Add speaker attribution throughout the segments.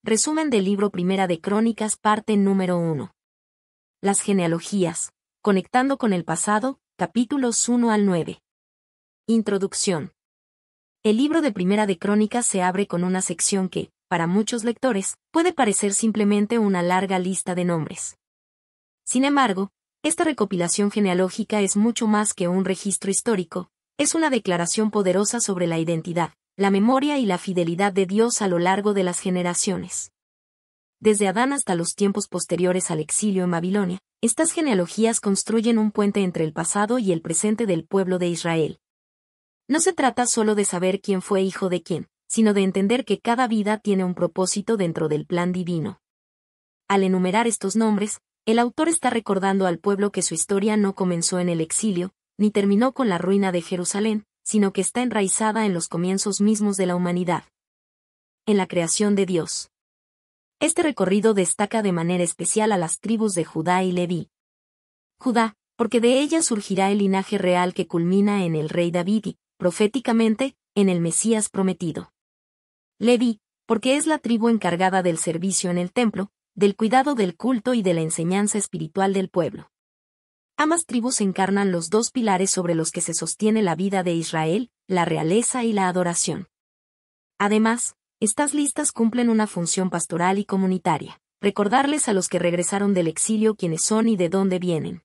Speaker 1: Resumen del libro Primera de Crónicas, parte número 1. Las genealogías. Conectando con el pasado, capítulos 1 al 9. Introducción. El libro de Primera de Crónicas se abre con una sección que, para muchos lectores, puede parecer simplemente una larga lista de nombres. Sin embargo, esta recopilación genealógica es mucho más que un registro histórico, es una declaración poderosa sobre la identidad, la memoria y la fidelidad de Dios a lo largo de las generaciones. Desde Adán hasta los tiempos posteriores al exilio en Babilonia, estas genealogías construyen un puente entre el pasado y el presente del pueblo de Israel. No se trata solo de saber quién fue hijo de quién, sino de entender que cada vida tiene un propósito dentro del plan divino. Al enumerar estos nombres, el autor está recordando al pueblo que su historia no comenzó en el exilio, ni terminó con la ruina de Jerusalén, sino que está enraizada en los comienzos mismos de la humanidad. En la creación de Dios. Este recorrido destaca de manera especial a las tribus de Judá y Leví. Judá, porque de ella surgirá el linaje real que culmina en el rey David y, proféticamente, en el Mesías prometido. Leví, porque es la tribu encargada del servicio en el templo, del cuidado del culto y de la enseñanza espiritual del pueblo. Ambas tribus encarnan los dos pilares sobre los que se sostiene la vida de Israel, la realeza y la adoración. Además, estas listas cumplen una función pastoral y comunitaria, recordarles a los que regresaron del exilio quiénes son y de dónde vienen.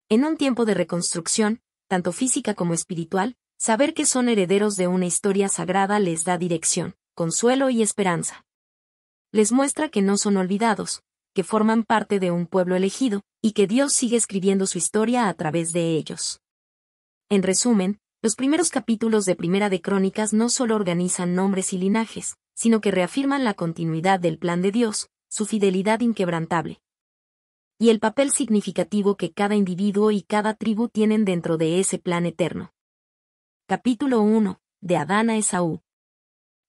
Speaker 1: En un tiempo de reconstrucción, tanto física como espiritual, saber que son herederos de una historia sagrada les da dirección, consuelo y esperanza. Les muestra que no son olvidados, que forman parte de un pueblo elegido, y que Dios sigue escribiendo su historia a través de ellos. En resumen, los primeros capítulos de Primera de Crónicas no solo organizan nombres y linajes, sino que reafirman la continuidad del plan de Dios, su fidelidad inquebrantable, y el papel significativo que cada individuo y cada tribu tienen dentro de ese plan eterno. Capítulo 1. De Adán a Esaú.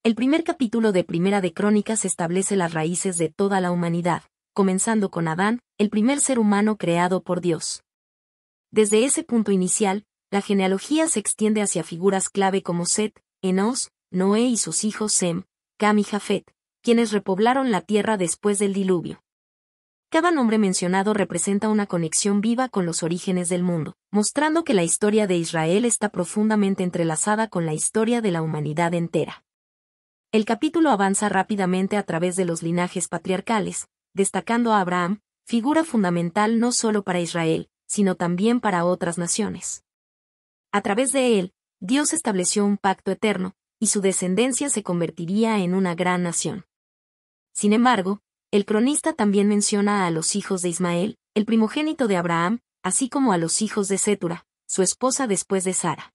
Speaker 1: El primer capítulo de Primera de Crónicas establece las raíces de toda la humanidad, comenzando con Adán, el primer ser humano creado por Dios. Desde ese punto inicial, la genealogía se extiende hacia figuras clave como Set, Enos, Noé y sus hijos Sem, Cam y Jafet, quienes repoblaron la tierra después del diluvio. Cada nombre mencionado representa una conexión viva con los orígenes del mundo, mostrando que la historia de Israel está profundamente entrelazada con la historia de la humanidad entera. El capítulo avanza rápidamente a través de los linajes patriarcales, destacando a Abraham, figura fundamental no solo para Israel, sino también para otras naciones. A través de él, Dios estableció un pacto eterno, y su descendencia se convertiría en una gran nación. Sin embargo, el cronista también menciona a los hijos de Ismael, el primogénito de Abraham, así como a los hijos de Cetura, su esposa después de Sara.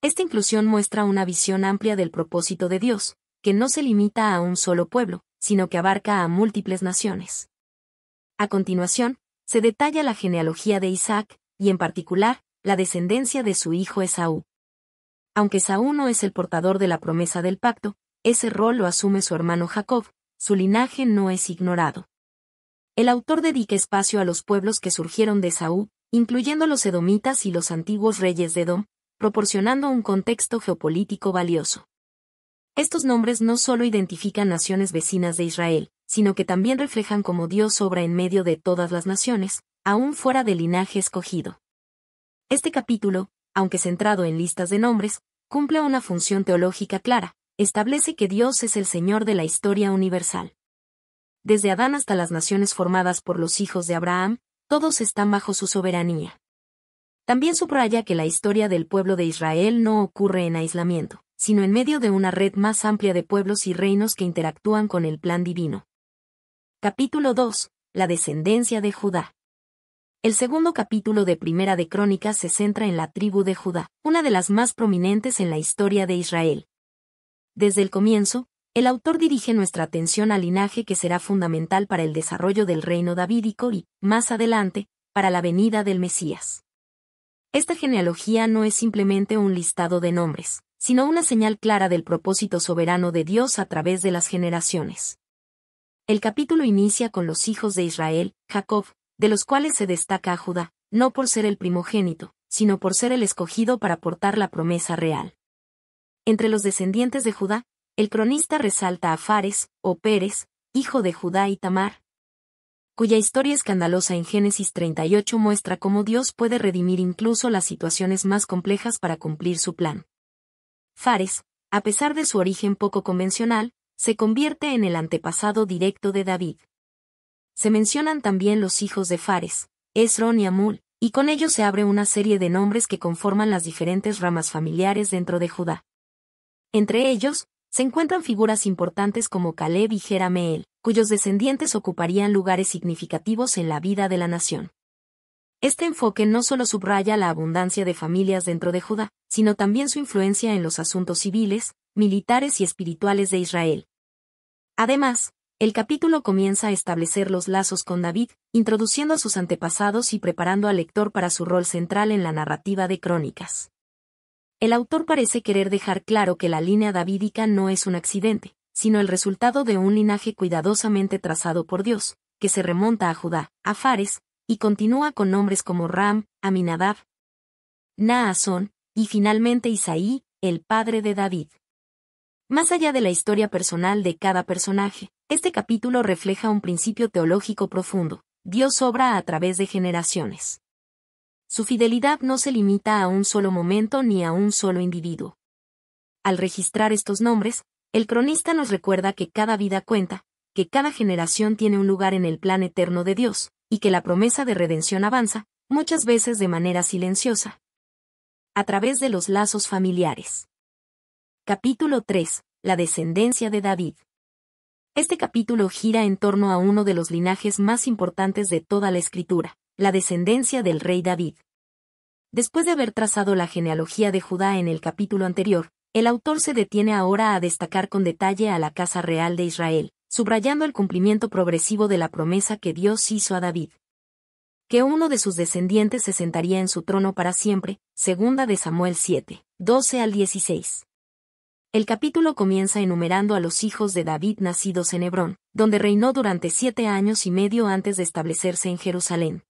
Speaker 1: Esta inclusión muestra una visión amplia del propósito de Dios, que no se limita a un solo pueblo, sino que abarca a múltiples naciones. A continuación, se detalla la genealogía de Isaac, y en particular, la descendencia de su hijo Esaú. Aunque Esaú no es el portador de la promesa del pacto, ese rol lo asume su hermano Jacob, su linaje no es ignorado. El autor dedica espacio a los pueblos que surgieron de Esaú, incluyendo los edomitas y los antiguos reyes de Edom, proporcionando un contexto geopolítico valioso. Estos nombres no solo identifican naciones vecinas de Israel, sino que también reflejan cómo Dios obra en medio de todas las naciones, aún fuera del linaje escogido. Este capítulo, aunque centrado en listas de nombres, cumple una función teológica clara, establece que Dios es el Señor de la historia universal. Desde Adán hasta las naciones formadas por los hijos de Abraham, todos están bajo su soberanía. También subraya que la historia del pueblo de Israel no ocurre en aislamiento, sino en medio de una red más amplia de pueblos y reinos que interactúan con el plan divino. Capítulo 2. La descendencia de Judá. El segundo capítulo de Primera de Crónicas se centra en la tribu de Judá, una de las más prominentes en la historia de Israel. Desde el comienzo, el autor dirige nuestra atención al linaje que será fundamental para el desarrollo del reino davídico y, más adelante, para la venida del Mesías. Esta genealogía no es simplemente un listado de nombres, sino una señal clara del propósito soberano de Dios a través de las generaciones. El capítulo inicia con los hijos de Israel, Jacob, de los cuales se destaca a Judá, no por ser el primogénito, sino por ser el escogido para portar la promesa real. Entre los descendientes de Judá, el cronista resalta a Fares, o Pérez, hijo de Judá y Tamar, cuya historia escandalosa en Génesis 38 muestra cómo Dios puede redimir incluso las situaciones más complejas para cumplir su plan. Fares, a pesar de su origen poco convencional, se convierte en el antepasado directo de David. Se mencionan también los hijos de Fares, Esrón y Amul, y con ello se abre una serie de nombres que conforman las diferentes ramas familiares dentro de Judá. Entre ellos, se encuentran figuras importantes como Caleb y Jerameel, cuyos descendientes ocuparían lugares significativos en la vida de la nación. Este enfoque no solo subraya la abundancia de familias dentro de Judá, sino también su influencia en los asuntos civiles, militares y espirituales de Israel. Además, el capítulo comienza a establecer los lazos con David, introduciendo a sus antepasados y preparando al lector para su rol central en la narrativa de Crónicas. El autor parece querer dejar claro que la línea davídica no es un accidente, sino el resultado de un linaje cuidadosamente trazado por Dios, que se remonta a Judá, a Fares, y continúa con nombres como Ram, Aminadab, Naasón, y finalmente Isaí, el padre de David. Más allá de la historia personal de cada personaje, este capítulo refleja un principio teológico profundo: Dios obra a través de generaciones. Su fidelidad no se limita a un solo momento ni a un solo individuo. Al registrar estos nombres, el cronista nos recuerda que cada vida cuenta, que cada generación tiene un lugar en el plan eterno de Dios, y que la promesa de redención avanza, muchas veces de manera silenciosa, a través de los lazos familiares. Capítulo 3. La descendencia de David. Este capítulo gira en torno a uno de los linajes más importantes de toda la Escritura, la descendencia del rey David. Después de haber trazado la genealogía de Judá en el capítulo anterior, el autor se detiene ahora a destacar con detalle a la casa real de Israel, subrayando el cumplimiento progresivo de la promesa que Dios hizo a David. Que uno de sus descendientes se sentaría en su trono para siempre, segunda de Samuel 7, 12 al 16. El capítulo comienza enumerando a los hijos de David nacidos en Hebrón, donde reinó durante 7 años y medio antes de establecerse en Jerusalén.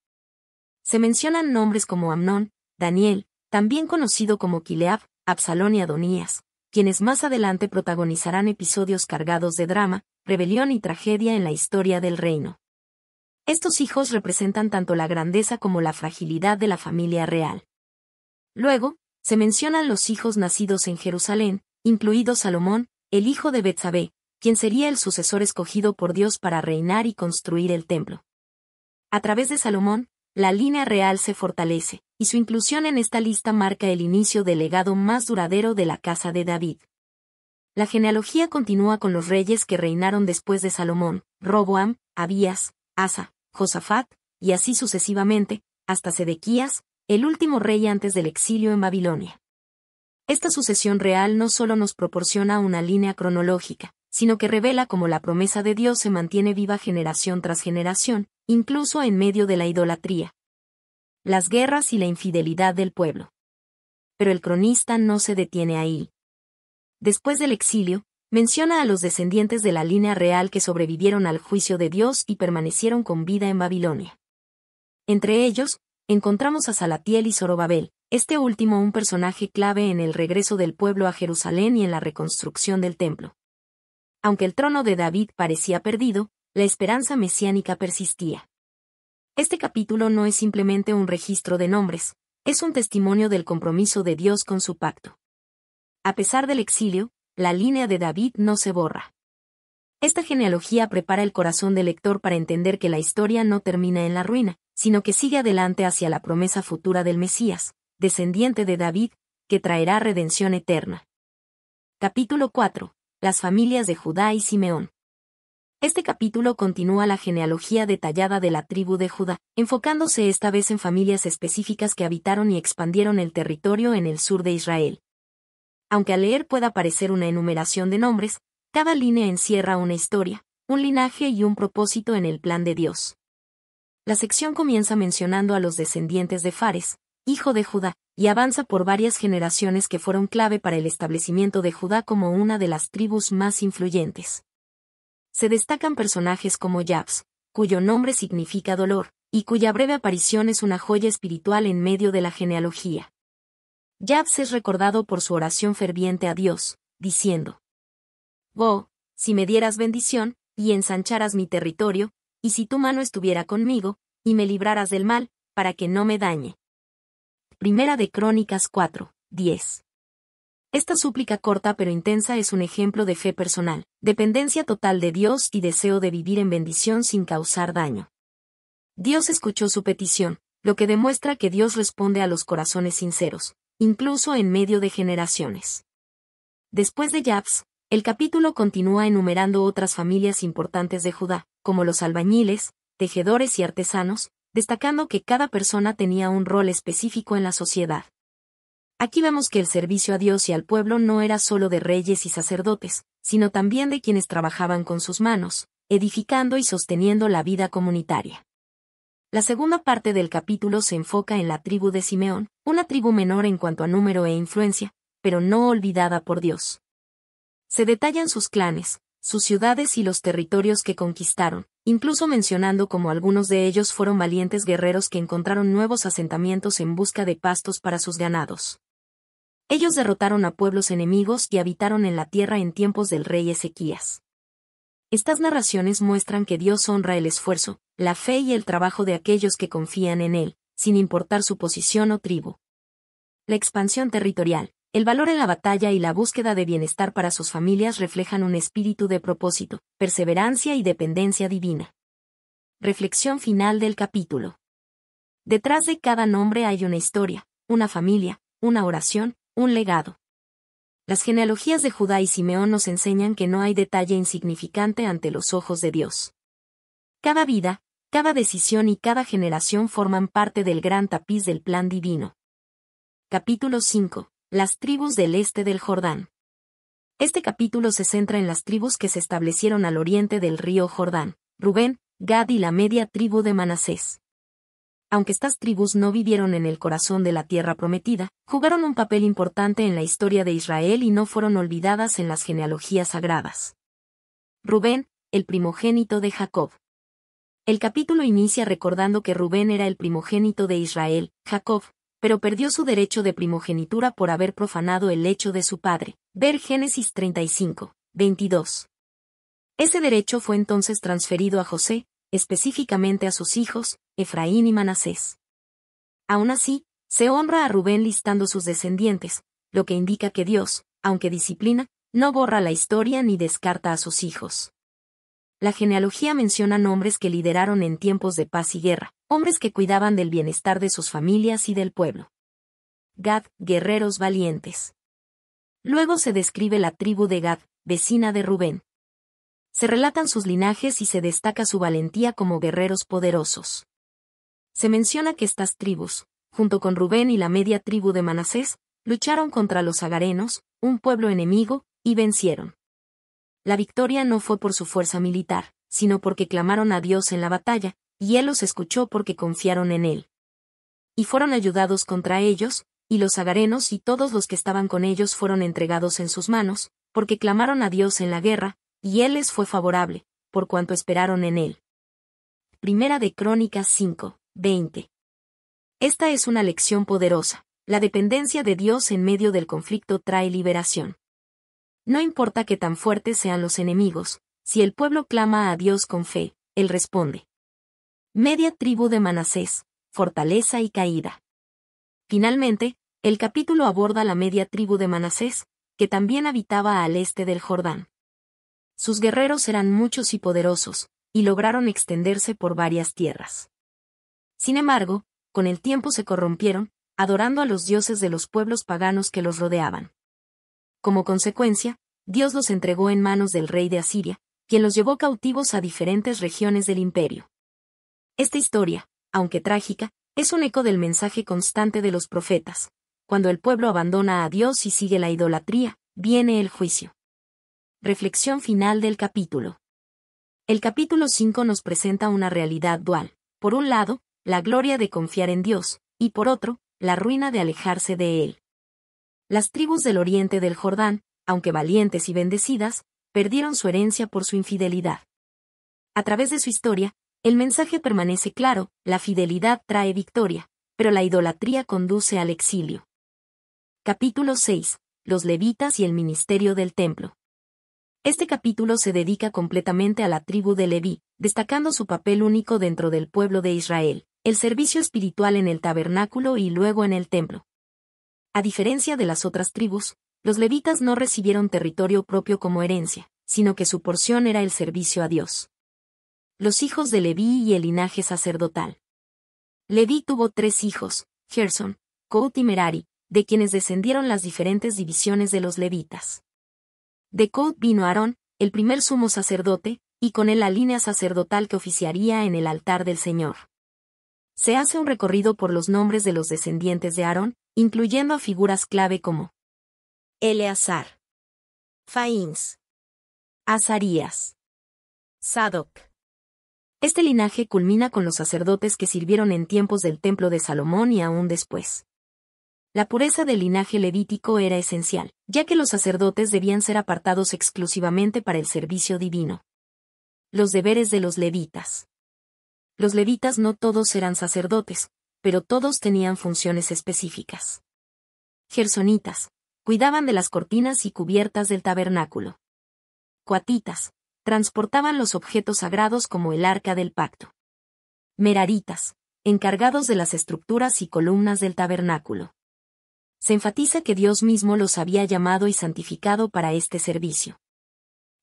Speaker 1: Se mencionan nombres como Amnón, Daniel, también conocido como Kileab, Absalón y Adonías, quienes más adelante protagonizarán episodios cargados de drama, rebelión y tragedia en la historia del reino. Estos hijos representan tanto la grandeza como la fragilidad de la familia real. Luego, se mencionan los hijos nacidos en Jerusalén, incluido Salomón, el hijo de Betsabé, quien sería el sucesor escogido por Dios para reinar y construir el templo. A través de Salomón, la línea real se fortalece, y su inclusión en esta lista marca el inicio del legado más duradero de la casa de David. La genealogía continúa con los reyes que reinaron después de Salomón: Roboam, Abías, Asa, Josafat, y así sucesivamente, hasta Sedequías, el último rey antes del exilio en Babilonia. Esta sucesión real no solo nos proporciona una línea cronológica, sino que revela cómo la promesa de Dios se mantiene viva generación tras generación, incluso en medio de la idolatría, las guerras y la infidelidad del pueblo. Pero el cronista no se detiene ahí. Después del exilio, menciona a los descendientes de la línea real que sobrevivieron al juicio de Dios y permanecieron con vida en Babilonia. Entre ellos, encontramos a Salatiel y Zorobabel, este último un personaje clave en el regreso del pueblo a Jerusalén y en la reconstrucción del templo. Aunque el trono de David parecía perdido, la esperanza mesiánica persistía. Este capítulo no es simplemente un registro de nombres, es un testimonio del compromiso de Dios con su pacto. A pesar del exilio, la línea de David no se borra. Esta genealogía prepara el corazón del lector para entender que la historia no termina en la ruina, sino que sigue adelante hacia la promesa futura del Mesías, descendiente de David, que traerá redención eterna. Capítulo 4. Las familias de Judá y Simeón. Este capítulo continúa la genealogía detallada de la tribu de Judá, enfocándose esta vez en familias específicas que habitaron y expandieron el territorio en el sur de Israel. Aunque al leer pueda parecer una enumeración de nombres, cada línea encierra una historia, un linaje y un propósito en el plan de Dios. La sección comienza mencionando a los descendientes de Fares, hijo de Judá, y avanza por varias generaciones que fueron clave para el establecimiento de Judá como una de las tribus más influyentes. Se destacan personajes como Jabs, cuyo nombre significa dolor, y cuya breve aparición es una joya espiritual en medio de la genealogía. Jabs es recordado por su oración ferviente a Dios, diciendo: Oh, si me dieras bendición, y ensancharas mi territorio, y si tu mano estuviera conmigo, y me libraras del mal, para que no me dañe. Primera de Crónicas 4:10. Esta súplica corta pero intensa es un ejemplo de fe personal, dependencia total de Dios y deseo de vivir en bendición sin causar daño. Dios escuchó su petición, lo que demuestra que Dios responde a los corazones sinceros, incluso en medio de generaciones. Después de Jabs, el capítulo continúa enumerando otras familias importantes de Judá, como los albañiles, tejedores y artesanos, destacando que cada persona tenía un rol específico en la sociedad. Aquí vemos que el servicio a Dios y al pueblo no era solo de reyes y sacerdotes, sino también de quienes trabajaban con sus manos, edificando y sosteniendo la vida comunitaria. La segunda parte del capítulo se enfoca en la tribu de Simeón, una tribu menor en cuanto a número e influencia, pero no olvidada por Dios. Se detallan sus clanes, sus ciudades y los territorios que conquistaron, incluso mencionando cómo algunos de ellos fueron valientes guerreros que encontraron nuevos asentamientos en busca de pastos para sus ganados. Ellos derrotaron a pueblos enemigos y habitaron en la tierra en tiempos del rey Ezequías. Estas narraciones muestran que Dios honra el esfuerzo, la fe y el trabajo de aquellos que confían en Él, sin importar su posición o tribu. La expansión territorial, el valor en la batalla y la búsqueda de bienestar para sus familias reflejan un espíritu de propósito, perseverancia y dependencia divina. Reflexión final del capítulo. Detrás de cada nombre hay una historia, una familia, una oración, un legado. Las genealogías de Judá y Simeón nos enseñan que no hay detalle insignificante ante los ojos de Dios. Cada vida, cada decisión y cada generación forman parte del gran tapiz del plan divino. Capítulo 5. Las tribus del este del Jordán. Este capítulo se centra en las tribus que se establecieron al oriente del río Jordán, Rubén, Gad y la media tribu de Manasés. Aunque estas tribus no vivieron en el corazón de la tierra prometida, jugaron un papel importante en la historia de Israel y no fueron olvidadas en las genealogías sagradas. Rubén, el primogénito de Jacob. El capítulo inicia recordando que Rubén era el primogénito de Israel, Jacob, pero perdió su derecho de primogenitura por haber profanado el lecho de su padre. Ver Génesis 35:22. Ese derecho fue entonces transferido a José, específicamente a sus hijos, Efraín y Manasés. Aún así, se honra a Rubén listando sus descendientes, lo que indica que Dios, aunque disciplina, no borra la historia ni descarta a sus hijos. La genealogía menciona nombres que lideraron en tiempos de paz y guerra, hombres que cuidaban del bienestar de sus familias y del pueblo. Gad, guerreros valientes. Luego se describe la tribu de Gad, vecina de Rubén. Se relatan sus linajes y se destaca su valentía como guerreros poderosos. Se menciona que estas tribus, junto con Rubén y la media tribu de Manasés, lucharon contra los agarenos, un pueblo enemigo, y vencieron. La victoria no fue por su fuerza militar, sino porque clamaron a Dios en la batalla, y Él los escuchó porque confiaron en Él. Y fueron ayudados contra ellos, y los agarenos y todos los que estaban con ellos fueron entregados en sus manos, porque clamaron a Dios en la guerra, y Él les fue favorable, por cuanto esperaron en Él. Primera de Crónicas 5:20. Esta es una lección poderosa. La dependencia de Dios en medio del conflicto trae liberación. No importa qué tan fuertes sean los enemigos, si el pueblo clama a Dios con fe, Él responde. Media tribu de Manasés, fortaleza y caída. Finalmente, el capítulo aborda la media tribu de Manasés, que también habitaba al este del Jordán. Sus guerreros eran muchos y poderosos, y lograron extenderse por varias tierras. Sin embargo, con el tiempo se corrompieron, adorando a los dioses de los pueblos paganos que los rodeaban. Como consecuencia, Dios los entregó en manos del rey de Asiria, quien los llevó cautivos a diferentes regiones del imperio. Esta historia, aunque trágica, es un eco del mensaje constante de los profetas. Cuando el pueblo abandona a Dios y sigue la idolatría, viene el juicio. Reflexión final del capítulo. El capítulo 5 nos presenta una realidad dual. Por un lado, la gloria de confiar en Dios, y por otro, la ruina de alejarse de Él. Las tribus del oriente del Jordán, aunque valientes y bendecidas, perdieron su herencia por su infidelidad. A través de su historia, el mensaje permanece claro: la fidelidad trae victoria, pero la idolatría conduce al exilio. Capítulo 6. Los levitas y el ministerio del templo. Este capítulo se dedica completamente a la tribu de Leví, destacando su papel único dentro del pueblo de Israel, el servicio espiritual en el tabernáculo y luego en el templo. A diferencia de las otras tribus, los levitas no recibieron territorio propio como herencia, sino que su porción era el servicio a Dios. Los hijos de Leví y el linaje sacerdotal. Leví tuvo 3 hijos, Gerson, Coat y Merari, de quienes descendieron las diferentes divisiones de los levitas. De Coat vino Aarón, el primer sumo sacerdote, y con él la línea sacerdotal que oficiaría en el altar del Señor. Se hace un recorrido por los nombres de los descendientes de Aarón, incluyendo a figuras clave como Eleazar, Faíns, Azarías, Sadoc. Este linaje culmina con los sacerdotes que sirvieron en tiempos del templo de Salomón y aún después. La pureza del linaje levítico era esencial, ya que los sacerdotes debían ser apartados exclusivamente para el servicio divino. Los deberes de los levitas. Los levitas no todos eran sacerdotes, pero todos tenían funciones específicas. Gersonitas, cuidaban de las cortinas y cubiertas del tabernáculo. Coatitas, transportaban los objetos sagrados como el arca del pacto. Meraritas, encargados de las estructuras y columnas del tabernáculo. Se enfatiza que Dios mismo los había llamado y santificado para este servicio.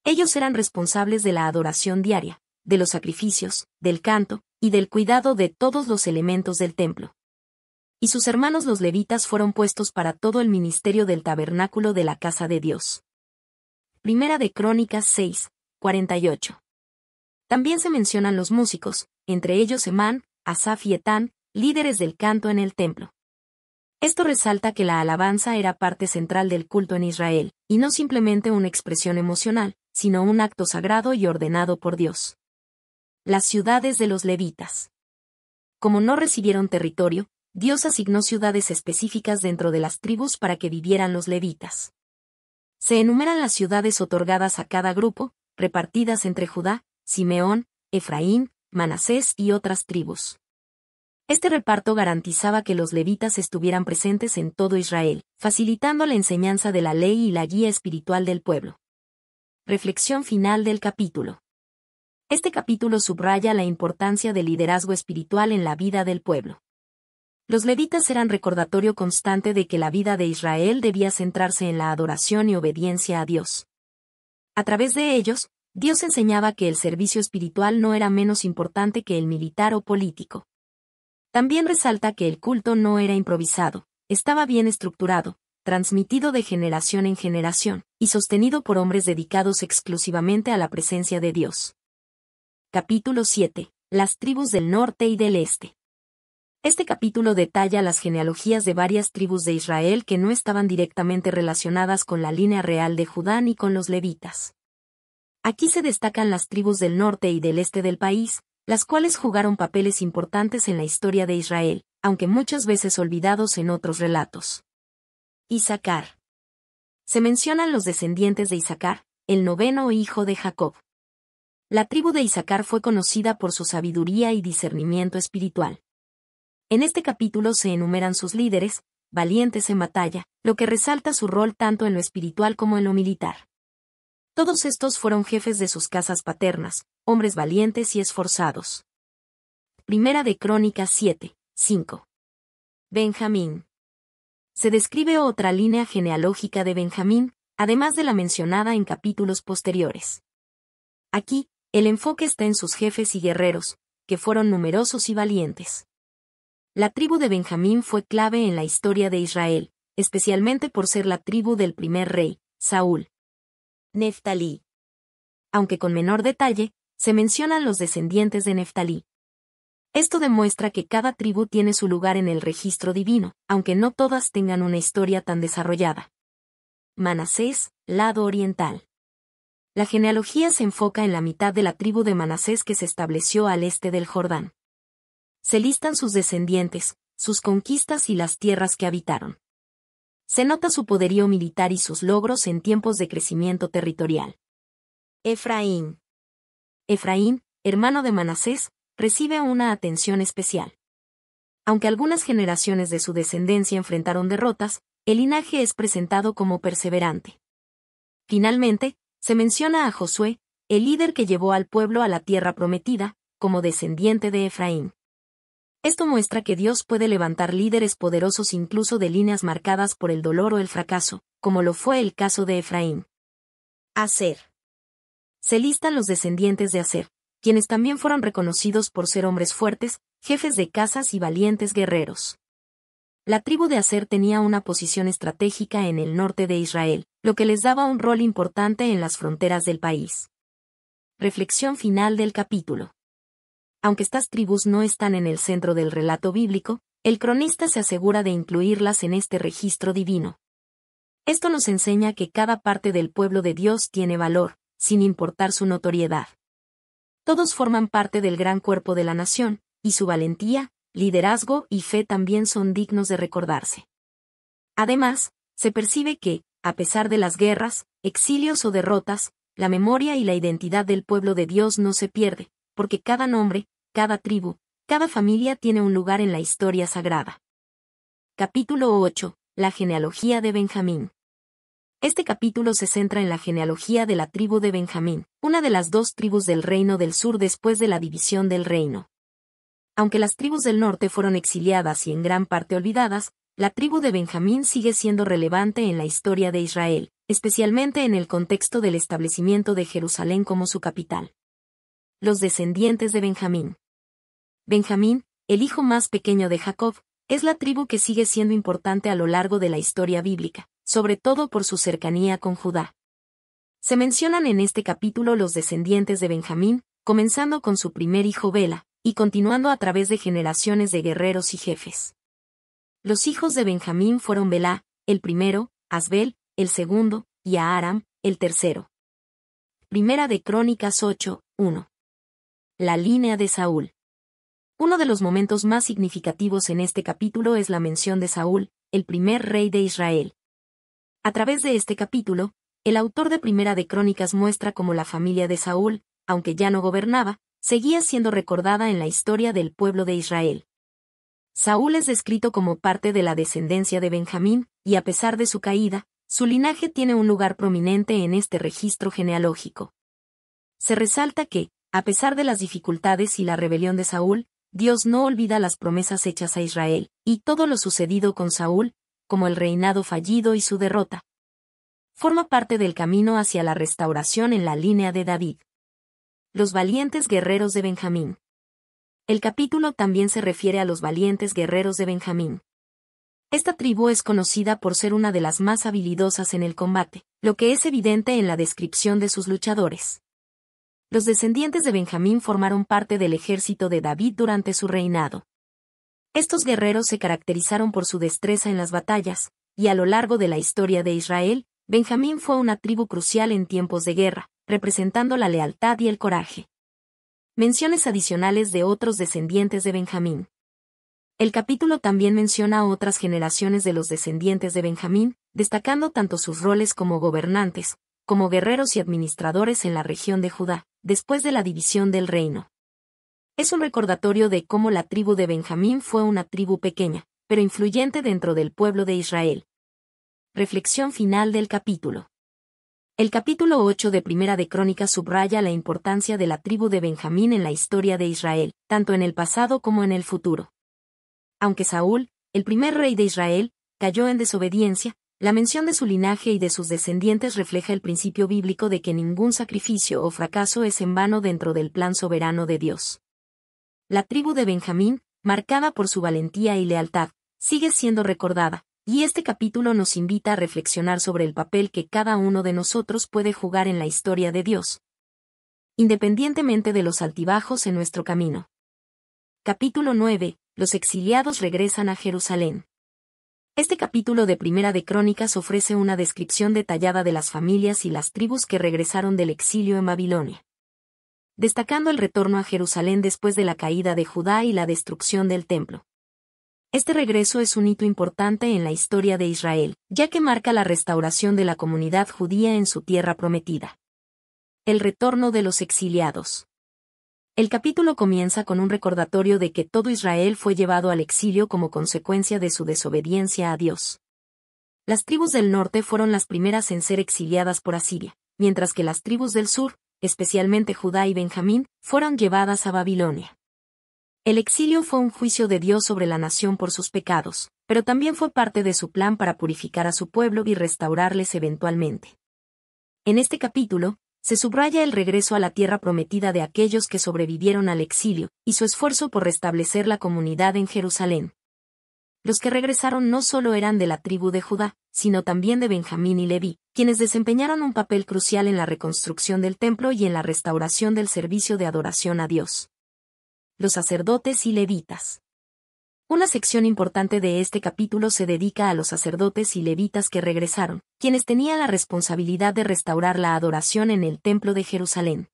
Speaker 1: Ellos eran responsables de la adoración diaria, de los sacrificios, del canto, y del cuidado de todos los elementos del templo. Y sus hermanos los levitas fueron puestos para todo el ministerio del tabernáculo de la casa de Dios. Primera de Crónicas 6, 48. También se mencionan los músicos, entre ellos Emán, Asaf y Etán, líderes del canto en el templo. Esto resalta que la alabanza era parte central del culto en Israel, y no simplemente una expresión emocional, sino un acto sagrado y ordenado por Dios. Las ciudades de los levitas. Como no recibieron territorio, Dios asignó ciudades específicas dentro de las tribus para que vivieran los levitas. Se enumeran las ciudades otorgadas a cada grupo, repartidas entre Judá, Simeón, Efraín, Manasés y otras tribus. Este reparto garantizaba que los levitas estuvieran presentes en todo Israel, facilitando la enseñanza de la ley y la guía espiritual del pueblo. Reflexión final del capítulo. Este capítulo subraya la importancia del liderazgo espiritual en la vida del pueblo. Los levitas eran recordatorio constante de que la vida de Israel debía centrarse en la adoración y obediencia a Dios. A través de ellos, Dios enseñaba que el servicio espiritual no era menos importante que el militar o político. También resalta que el culto no era improvisado, estaba bien estructurado, transmitido de generación en generación, y sostenido por hombres dedicados exclusivamente a la presencia de Dios. Capítulo 7. Las tribus del norte y del este. Este capítulo detalla las genealogías de varias tribus de Israel que no estaban directamente relacionadas con la línea real de Judá ni con los levitas. Aquí se destacan las tribus del norte y del este del país, las cuales jugaron papeles importantes en la historia de Israel, aunque muchas veces olvidados en otros relatos. Isaacar. Se mencionan los descendientes de Isaacar, el 9º hijo de Jacob. La tribu de Isaacar fue conocida por su sabiduría y discernimiento espiritual. En este capítulo se enumeran sus líderes, valientes en batalla, lo que resalta su rol tanto en lo espiritual como en lo militar. Todos estos fueron jefes de sus casas paternas, hombres valientes y esforzados. Primera de Crónicas 7, 5. Benjamín. Se describe otra línea genealógica de Benjamín, además de la mencionada en capítulos posteriores. Aquí, el enfoque está en sus jefes y guerreros, que fueron numerosos y valientes. La tribu de Benjamín fue clave en la historia de Israel, especialmente por ser la tribu del primer rey, Saúl. Neftalí. Aunque con menor detalle, se mencionan los descendientes de Neftalí. Esto demuestra que cada tribu tiene su lugar en el registro divino, aunque no todas tengan una historia tan desarrollada. Manasés, lado oriental. La genealogía se enfoca en la mitad de la tribu de Manasés que se estableció al este del Jordán. Se listan sus descendientes, sus conquistas y las tierras que habitaron. Se nota su poderío militar y sus logros en tiempos de crecimiento territorial. Efraín. Efraín, hermano de Manasés, recibe una atención especial. Aunque algunas generaciones de su descendencia enfrentaron derrotas, el linaje es presentado como perseverante. Finalmente, Se menciona a Josué, el líder que llevó al pueblo a la tierra prometida, como descendiente de Efraín. Esto muestra que Dios puede levantar líderes poderosos incluso de líneas marcadas por el dolor o el fracaso, como lo fue el caso de Efraín. Aser. Se listan los descendientes de Aser, quienes también fueron reconocidos por ser hombres fuertes, jefes de casas y valientes guerreros. La tribu de Aser tenía una posición estratégica en el norte de Israel, lo que les daba un rol importante en las fronteras del país. Reflexión final del capítulo. Aunque estas tribus no están en el centro del relato bíblico, el cronista se asegura de incluirlas en este registro divino. Esto nos enseña que cada parte del pueblo de Dios tiene valor, sin importar su notoriedad. Todos forman parte del gran cuerpo de la nación, y su valentía, liderazgo y fe también son dignos de recordarse. Además, se percibe que, a pesar de las guerras, exilios o derrotas, la memoria y la identidad del pueblo de Dios no se pierde, porque cada nombre, cada tribu, cada familia tiene un lugar en la historia sagrada. Capítulo 8. La genealogía de Benjamín. Este capítulo se centra en la genealogía de la tribu de Benjamín, una de las dos tribus del reino del sur después de la división del reino. Aunque las tribus del norte fueron exiliadas y en gran parte olvidadas, la tribu de Benjamín sigue siendo relevante en la historia de Israel, especialmente en el contexto del establecimiento de Jerusalén como su capital. Los descendientes de Benjamín. Benjamín, el hijo más pequeño de Jacob, es la tribu que sigue siendo importante a lo largo de la historia bíblica, sobre todo por su cercanía con Judá. Se mencionan en este capítulo los descendientes de Benjamín, comenzando con su primer hijo Bela, y continuando a través de generaciones de guerreros y jefes. Los hijos de Benjamín fueron Belá, el primero, Asbel, el segundo, y Aharam, el tercero. Primera de Crónicas 8, 1. La línea de Saúl. Uno de los momentos más significativos en este capítulo es la mención de Saúl, el primer rey de Israel. A través de este capítulo, el autor de Primera de Crónicas muestra cómo la familia de Saúl, aunque ya no gobernaba, seguía siendo recordada en la historia del pueblo de Israel. Saúl es descrito como parte de la descendencia de Benjamín, y a pesar de su caída, su linaje tiene un lugar prominente en este registro genealógico. Se resalta que, a pesar de las dificultades y la rebelión de Saúl, Dios no olvida las promesas hechas a Israel, y todo lo sucedido con Saúl, como el reinado fallido y su derrota, forma parte del camino hacia la restauración en la línea de David. Los valientes guerreros de Benjamín. El capítulo también se refiere a los valientes guerreros de Benjamín. Esta tribu es conocida por ser una de las más habilidosas en el combate, lo que es evidente en la descripción de sus luchadores. Los descendientes de Benjamín formaron parte del ejército de David durante su reinado. Estos guerreros se caracterizaron por su destreza en las batallas, y a lo largo de la historia de Israel, Benjamín fue una tribu crucial en tiempos de guerra, representando la lealtad y el coraje. Menciones adicionales de otros descendientes de Benjamín. El capítulo también menciona a otras generaciones de los descendientes de Benjamín, destacando tanto sus roles como gobernantes, como guerreros y administradores en la región de Judá, después de la división del reino. Es un recordatorio de cómo la tribu de Benjamín fue una tribu pequeña, pero influyente dentro del pueblo de Israel. Reflexión final del capítulo. El capítulo 8 de Primera de Crónicas subraya la importancia de la tribu de Benjamín en la historia de Israel, tanto en el pasado como en el futuro. Aunque Saúl, el primer rey de Israel, cayó en desobediencia, la mención de su linaje y de sus descendientes refleja el principio bíblico de que ningún sacrificio o fracaso es en vano dentro del plan soberano de Dios. La tribu de Benjamín, marcada por su valentía y lealtad, sigue siendo recordada, y este capítulo nos invita a reflexionar sobre el papel que cada uno de nosotros puede jugar en la historia de Dios, independientemente de los altibajos en nuestro camino. Capítulo 9. Los exiliados regresan a Jerusalén. Este capítulo de Primera de Crónicas ofrece una descripción detallada de las familias y las tribus que regresaron del exilio en Babilonia, destacando el retorno a Jerusalén después de la caída de Judá y la destrucción del templo. Este regreso es un hito importante en la historia de Israel, ya que marca la restauración de la comunidad judía en su tierra prometida. El retorno de los exiliados. El capítulo comienza con un recordatorio de que todo Israel fue llevado al exilio como consecuencia de su desobediencia a Dios. Las tribus del norte fueron las primeras en ser exiliadas por Asiria, mientras que las tribus del sur, especialmente Judá y Benjamín, fueron llevadas a Babilonia. El exilio fue un juicio de Dios sobre la nación por sus pecados, pero también fue parte de su plan para purificar a su pueblo y restaurarles eventualmente. En este capítulo, se subraya el regreso a la tierra prometida de aquellos que sobrevivieron al exilio, y su esfuerzo por restablecer la comunidad en Jerusalén. Los que regresaron no solo eran de la tribu de Judá, sino también de Benjamín y Leví, quienes desempeñaron un papel crucial en la reconstrucción del templo y en la restauración del servicio de adoración a Dios. Los sacerdotes y levitas. Una sección importante de este capítulo se dedica a los sacerdotes y levitas que regresaron, quienes tenían la responsabilidad de restaurar la adoración en el templo de Jerusalén.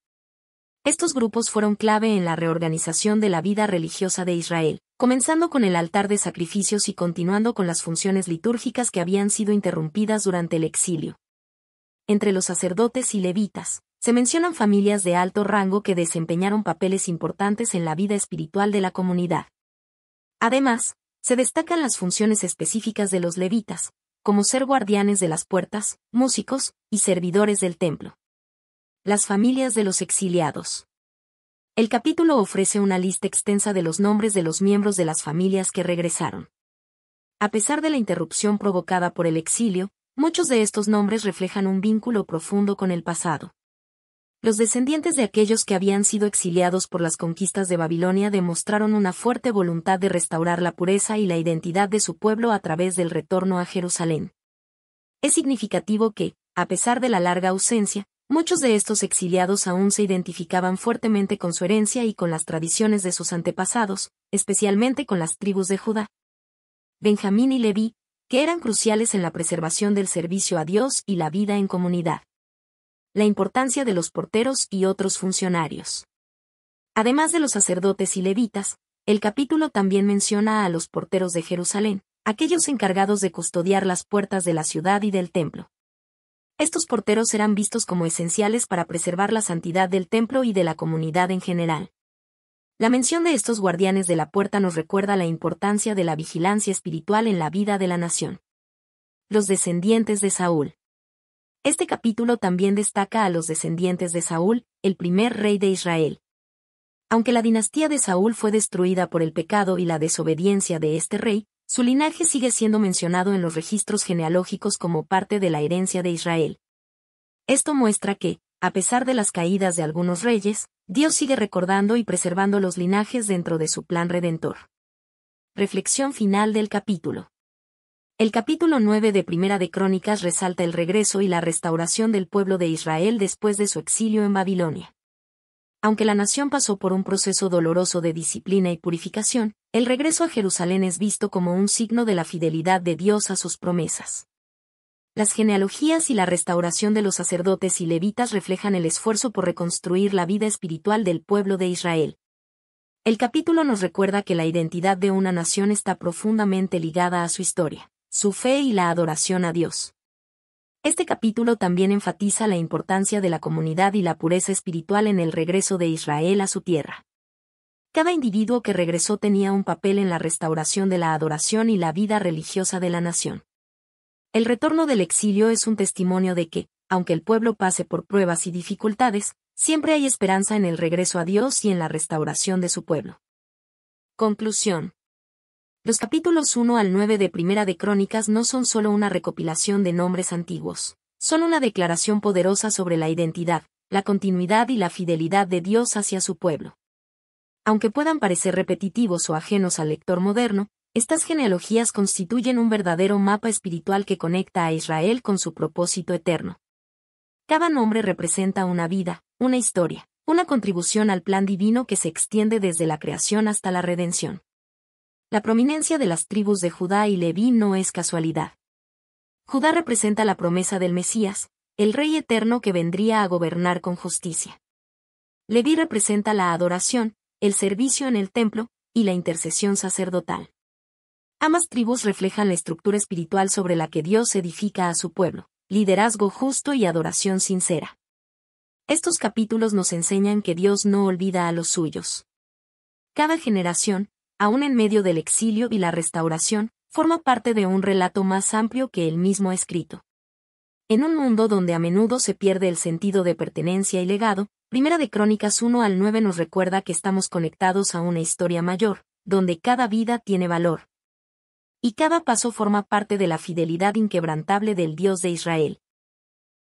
Speaker 1: Estos grupos fueron clave en la reorganización de la vida religiosa de Israel, comenzando con el altar de sacrificios y continuando con las funciones litúrgicas que habían sido interrumpidas durante el exilio. Entre los sacerdotes y levitas, se mencionan familias de alto rango que desempeñaron papeles importantes en la vida espiritual de la comunidad. Además, se destacan las funciones específicas de los levitas, como ser guardianes de las puertas, músicos y servidores del templo. Las familias de los exiliados. El capítulo ofrece una lista extensa de los nombres de los miembros de las familias que regresaron. A pesar de la interrupción provocada por el exilio, muchos de estos nombres reflejan un vínculo profundo con el pasado. Los descendientes de aquellos que habían sido exiliados por las conquistas de Babilonia demostraron una fuerte voluntad de restaurar la pureza y la identidad de su pueblo a través del retorno a Jerusalén. Es significativo que, a pesar de la larga ausencia, muchos de estos exiliados aún se identificaban fuertemente con su herencia y con las tradiciones de sus antepasados, especialmente con las tribus de Judá, Benjamín y Leví, que eran cruciales en la preservación del servicio a Dios y la vida en comunidad. La importancia de los porteros y otros funcionarios. Además de los sacerdotes y levitas, el capítulo también menciona a los porteros de Jerusalén, aquellos encargados de custodiar las puertas de la ciudad y del templo. Estos porteros eran vistos como esenciales para preservar la santidad del templo y de la comunidad en general. La mención de estos guardianes de la puerta nos recuerda la importancia de la vigilancia espiritual en la vida de la nación. Los descendientes de Saúl. Este capítulo también destaca a los descendientes de Saúl, el primer rey de Israel. Aunque la dinastía de Saúl fue destruida por el pecado y la desobediencia de este rey, su linaje sigue siendo mencionado en los registros genealógicos como parte de la herencia de Israel. Esto muestra que, a pesar de las caídas de algunos reyes, Dios sigue recordando y preservando los linajes dentro de su plan redentor. Reflexión final del capítulo. El capítulo 9 de Primera de Crónicas resalta el regreso y la restauración del pueblo de Israel después de su exilio en Babilonia. Aunque la nación pasó por un proceso doloroso de disciplina y purificación, el regreso a Jerusalén es visto como un signo de la fidelidad de Dios a sus promesas. Las genealogías y la restauración de los sacerdotes y levitas reflejan el esfuerzo por reconstruir la vida espiritual del pueblo de Israel. El capítulo nos recuerda que la identidad de una nación está profundamente ligada a su historia, su fe y la adoración a Dios. Este capítulo también enfatiza la importancia de la comunidad y la pureza espiritual en el regreso de Israel a su tierra. Cada individuo que regresó tenía un papel en la restauración de la adoración y la vida religiosa de la nación. El retorno del exilio es un testimonio de que, aunque el pueblo pase por pruebas y dificultades, siempre hay esperanza en el regreso a Dios y en la restauración de su pueblo. Conclusión. Los capítulos 1 al 9 de Primera de Crónicas no son solo una recopilación de nombres antiguos, son una declaración poderosa sobre la identidad, la continuidad y la fidelidad de Dios hacia su pueblo. Aunque puedan parecer repetitivos o ajenos al lector moderno, estas genealogías constituyen un verdadero mapa espiritual que conecta a Israel con su propósito eterno. Cada nombre representa una vida, una historia, una contribución al plan divino que se extiende desde la creación hasta la redención. La prominencia de las tribus de Judá y Leví no es casualidad. Judá representa la promesa del Mesías, el Rey eterno que vendría a gobernar con justicia. Leví representa la adoración, el servicio en el templo, y la intercesión sacerdotal. Ambas tribus reflejan la estructura espiritual sobre la que Dios edifica a su pueblo, liderazgo justo y adoración sincera. Estos capítulos nos enseñan que Dios no olvida a los suyos. Cada generación, aún en medio del exilio y la restauración, forma parte de un relato más amplio que el mismo escrito. En un mundo donde a menudo se pierde el sentido de pertenencia y legado, Primera de Crónicas 1 al 9 nos recuerda que estamos conectados a una historia mayor, donde cada vida tiene valor. Y cada paso forma parte de la fidelidad inquebrantable del Dios de Israel.